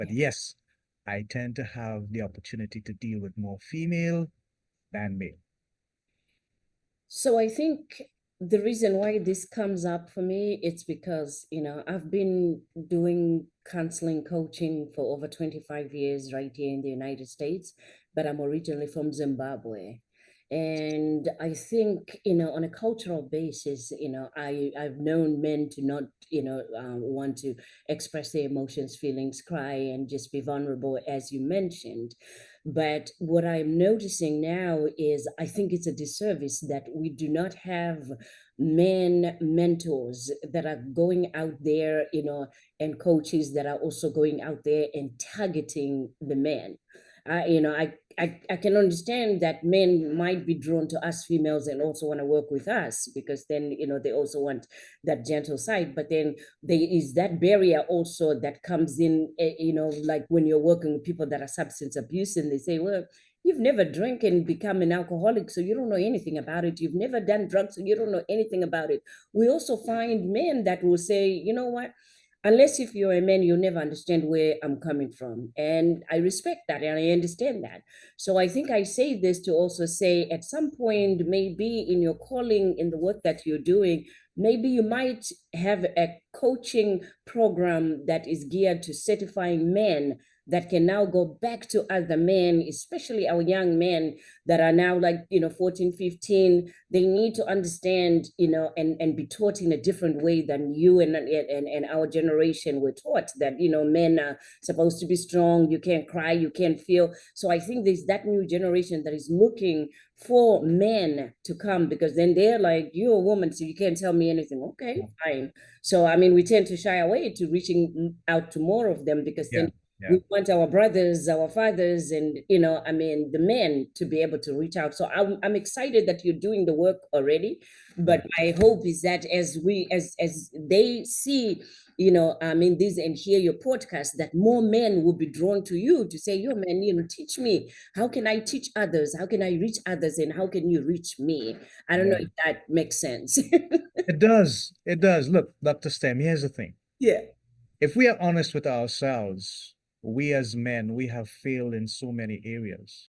But yes, I tend to have the opportunity to deal with more female than male. So I think the reason why this comes up for me, it's because, I've been doing counseling coaching for over 25 years right here in the United States, but I'm originally from Zimbabwe. And I think, on a cultural basis, I've known men to not, want to express their emotions, feelings, cry, and just be vulnerable, as you mentioned. But what I'm noticing now is I think it's a disservice that we do not have men mentors that are going out there, and coaches that are also going out there and targeting the men. I can understand that men might be drawn to us females and also want to work with us because then, they also want that gentle side. But then there is that barrier also that comes in, like when you're working with people that are substance abuse and they say, well, you've never drank and become an alcoholic, so you don't know anything about it. You've never done drugs, so you don't know anything about it. We also find men that will say, you know what, unless if you're a man, you'll never understand where I'm coming from. And I respect that and I understand that. So I think I say this to also say at some point, maybe in your calling, in the work that you're doing, maybe you might have a coaching program that is geared to certifying men that can now go back to other men, especially our young men that are now like, 14, 15. They need to understand, and be taught in a different way than you and our generation were taught, that, men are supposed to be strong. You can't cry, you can't feel. So I think there's that new generation that is looking for men to come, because then they're like, you're a woman, so you can't tell me anything. Okay, fine. So, I mean, we tend to shy away to reaching out to more of them because Yeah, then yeah, we want our brothers, our fathers, and, I mean, the men to be able to reach out. So I'm excited that you're doing the work already. yeah. But my hope is that as they see, I mean, this and hear your podcast, that more men will be drawn to you to say, yo, man, teach me. How can I teach others? How can I reach others? And how can you reach me? I don't know Yeah. if that makes sense. It does. It does. Look, Dr. Stem, here's the thing. Yeah. If we are honest with ourselves, we as men, we have failed in so many areas.